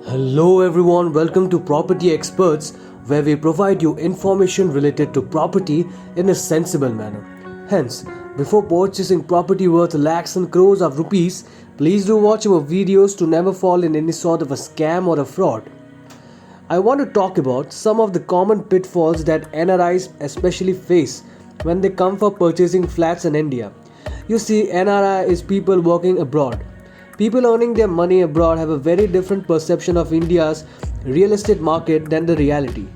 Hello everyone, welcome to Property Experts, where we provide you information related to property in a sensible manner. Hence, before purchasing property worth lakhs and crores of rupees, please do watch our videos to never fall in any sort of a scam or a fraud. I want to talk about some of the common pitfalls that NRIs especially face when they come for purchasing flats in India. You see, NRI is people working abroad. People earning their money abroad have a very different perception of India's real estate market than the reality.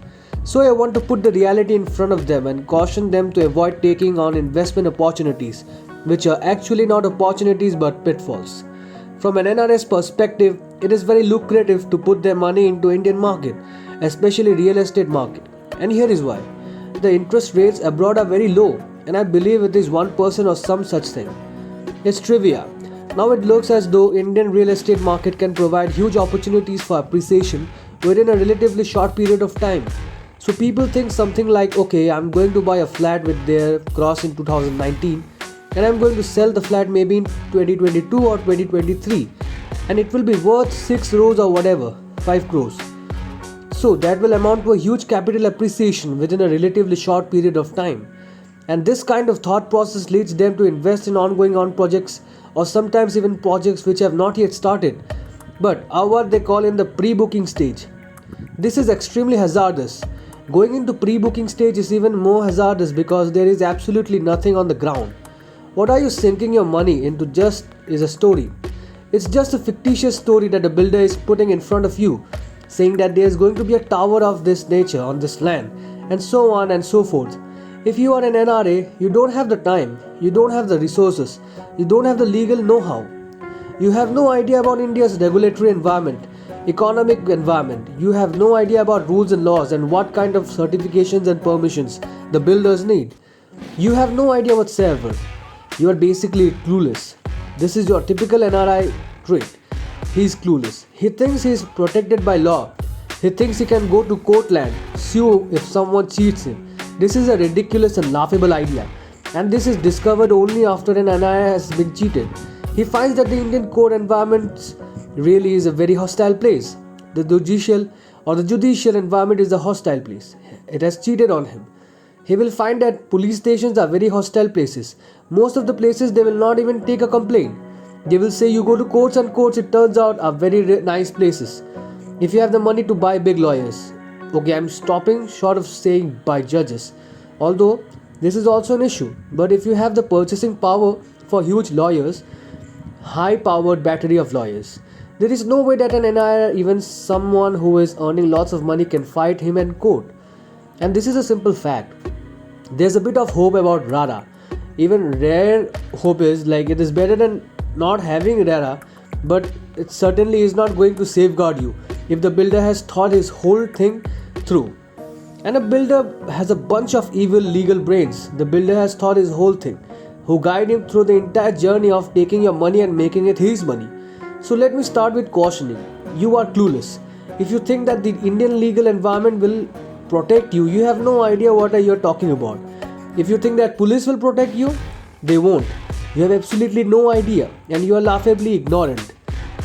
So I want to put the reality in front of them and caution them to avoid taking on investment opportunities, which are actually not opportunities but pitfalls. From an NRS perspective, it is very lucrative to put their money into Indian market, especially real estate market. And here is why. The interest rates abroad are very low, and I believe it is 1% or some such thing. It's trivia. Now it looks as though Indian real estate market can provide huge opportunities for appreciation within a relatively short period of time. So people think something like, okay, I'm going to buy a flat with their cross in 2019 and I'm going to sell the flat maybe in 2022 or 2023 and it will be worth 6 crores or whatever, 5 crores. So that will amount to a huge capital appreciation within a relatively short period of time. And this kind of thought process leads them to invest in ongoing projects or sometimes even projects which have not yet started but are what they call in the pre-booking stage. This is extremely hazardous. Going into pre-booking stage is even more hazardous because there is absolutely nothing on the ground. What are you sinking your money into just is a story. It's just a fictitious story that the builder is putting in front of you, saying that there is going to be a tower of this nature on this land and so on and so forth. If you are an NRA, you don't have the time, you don't have the resources, you don't have the legal know-how. You have no idea about India's regulatory environment, economic environment. You have no idea about rules and laws and what kind of certifications and permissions the builders need. You have no idea whatsoever. You are basically clueless. This is your typical NRI trait. He is clueless. He thinks he is protected by law. He thinks he can go to court land, sue if someone cheats him. This is a ridiculous and laughable idea, and this is discovered only after an NRI has been cheated. He finds that the Indian court environment really is a very hostile place. The judicial environment is a hostile place. It has cheated on him. He will find that police stations are very hostile places. Most of the places they will not even take a complaint. They will say you go to courts and courts it turns out are very nice places. If you have the money to buy big lawyers. Okay, I'm stopping short of saying by judges. Although this is also an issue. But if you have the purchasing power for huge lawyers, high-powered battery of lawyers, there is no way that an NIR, even someone who is earning lots of money, can fight him in court. And this is a simple fact. There's a bit of hope about RARA. Even rare hope is like it is better than not having RARA, but it certainly is not going to safeguard you if the builder has thought his whole thing through. And a builder has a bunch of evil legal brains. The builder has thought his whole thing, who guide him through the entire journey of taking your money and making it his money. So let me start with cautioning. You are clueless. If you think that the Indian legal environment will protect you, you have no idea what you're talking about. If you think that police will protect you, they won't. You have absolutely no idea and you are laughably ignorant.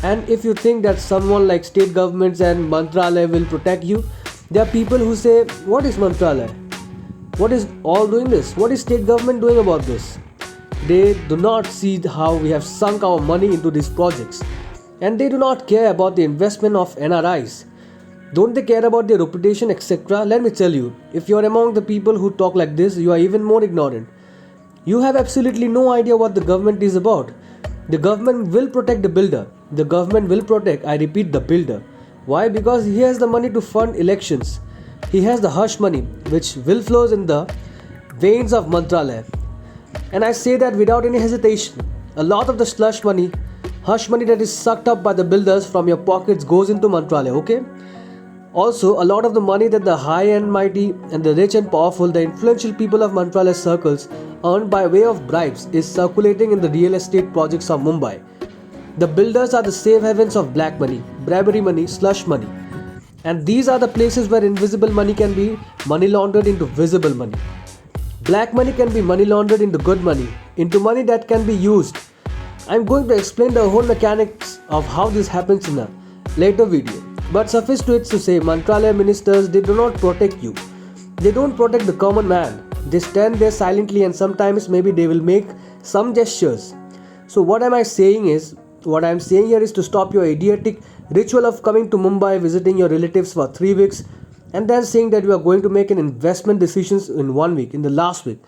And if you think that someone like state governments and Mantralaya will protect you, there are people who say, what is Mantralaya? What is all doing this? What is state government doing about this? They do not see how we have sunk our money into these projects. And they do not care about the investment of NRIs. Don't they care about their reputation, etc.? Let me tell you, if you are among the people who talk like this, you are even more ignorant. You have absolutely no idea what the government is about. The government will protect the builder. The government will protect, I repeat, the builder. Why? Because he has the money to fund elections. He has the hush money which will flows in the veins of Mantralaya. And I say that without any hesitation. A lot of the slush money, hush money that is sucked up by the builders from your pockets goes into Mantralaya, okay? Also, a lot of the money that the high and mighty and the rich and powerful, the influential people of Mantralaya circles earned by way of bribes is circulating in the real estate projects of Mumbai. The builders are the safe havens of black money, bribery money, slush money. And these are the places where invisible money can be money laundered into visible money. Black money can be money laundered into good money, into money that can be used. I'm going to explain the whole mechanics of how this happens in a later video. But suffice to it to say, Mantralaya ministers, they do not protect you. They don't protect the common man. They stand there silently, and sometimes maybe they will make some gestures. So what am I saying is, what I am saying here is to stop your idiotic ritual of coming to Mumbai, visiting your relatives for 3 weeks, and then saying that you are going to make an investment decisions in 1 week, in the last week,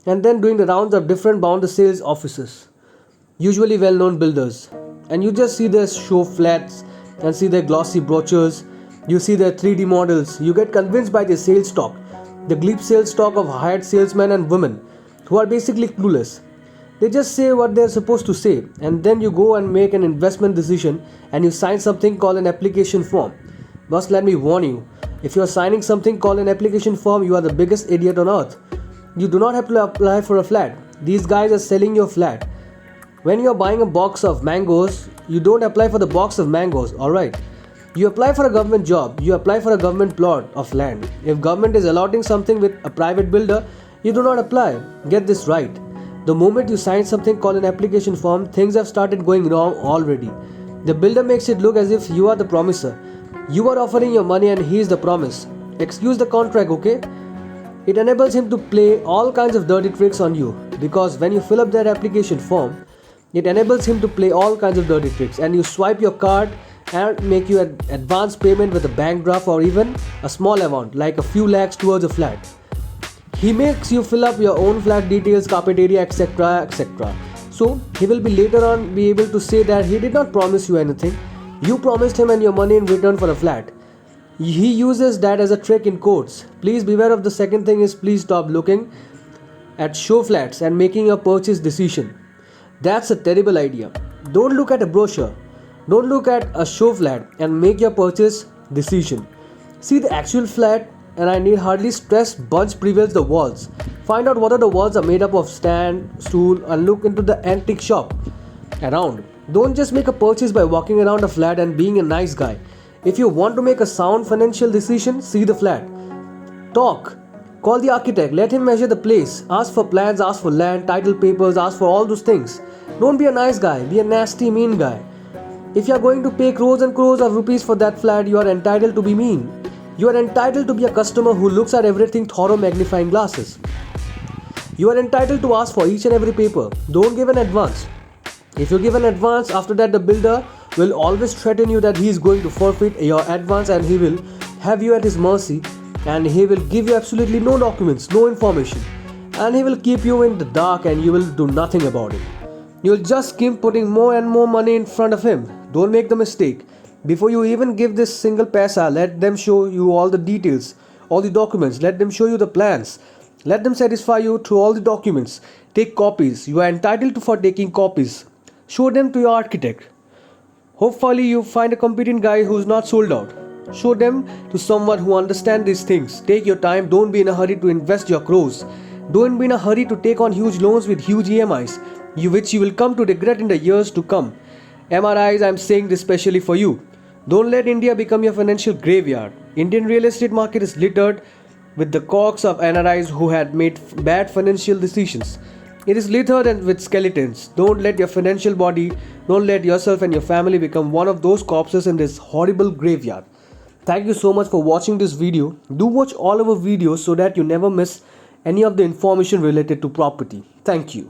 and then doing the rounds of different bound sales offices, usually well-known builders, and you just see their show flats and see their glossy brochures, you see their 3D models, you get convinced by their sales talk, the glib sales talk of hired salesmen and women who are basically clueless. They just say what they're supposed to say, and then you go and make an investment decision and you sign something called an application form. But let me warn you, if you're signing something called an application form, you are the biggest idiot on earth. You do not have to apply for a flat. These guys are selling your flat. When you're buying a box of mangoes, you don't apply for the box of mangoes, alright? You apply for a government job, you apply for a government plot of land. If government is allotting something with a private builder, you do not apply. Get this right. The moment you sign something called an application form, things have started going wrong already. The builder makes it look as if you are the promiser. You are offering your money and he is the promise. Excuse the contract, okay? It enables him to play all kinds of dirty tricks on you, because when you fill up that application form, it enables him to play all kinds of dirty tricks, and you swipe your card and make you an advance payment with a bank draft or even a small amount like a few lakhs towards a flat. He makes you fill up your own flat details, carpet area, etc., etc. So he will be later on be able to say that he did not promise you anything. You promised him and your money in return for a flat. He uses that as a trick in quotes. Please beware of the second thing is, please stop looking at show flats and making a purchase decision. That's a terrible idea. Don't look at a brochure. Don't look at a show flat and make your purchase decision. See the actual flat, and I need hardly stress bunch prevails the walls. Find out whether the walls are made up of stand, stool, and look into the antique shop around. Don't just make a purchase by walking around a flat and being a nice guy. If you want to make a sound financial decision, see the flat. Talk. Call the architect, let him measure the place. Ask for plans, ask for land, title papers, ask for all those things. Don't be a nice guy, be a nasty, mean guy. If you are going to pay crores and crores of rupees for that flat, you are entitled to be mean. You are entitled to be a customer who looks at everything thorough magnifying glasses. You are entitled to ask for each and every paper. Don't give an advance. If you give an advance, after that the builder will always threaten you that he is going to forfeit your advance and he will have you at his mercy, and he will give you absolutely no documents, no information, and he will keep you in the dark and you will do nothing about it. You will just keep putting more and more money in front of him. Don't make the mistake. Before you even give this single paisa, let them show you all the details, all the documents, let them show you the plans. Let them satisfy you through all the documents. Take copies. You are entitled for taking copies. Show them to your architect. Hopefully you find a competent guy who is not sold out. Show them to someone who understands these things. Take your time. Don't be in a hurry to invest your crores. Don't be in a hurry to take on huge loans with huge EMIs, which you will come to regret in the years to come. NRIs, I am saying this specially for you. Don't let India become your financial graveyard. Indian real estate market is littered with the corpses of NRIs who had made bad financial decisions. It is littered with skeletons. Don't let your financial body, don't let yourself and your family become one of those corpses in this horrible graveyard. Thank you so much for watching this video. Do watch all our videos so that you never miss any of the information related to property. Thank you.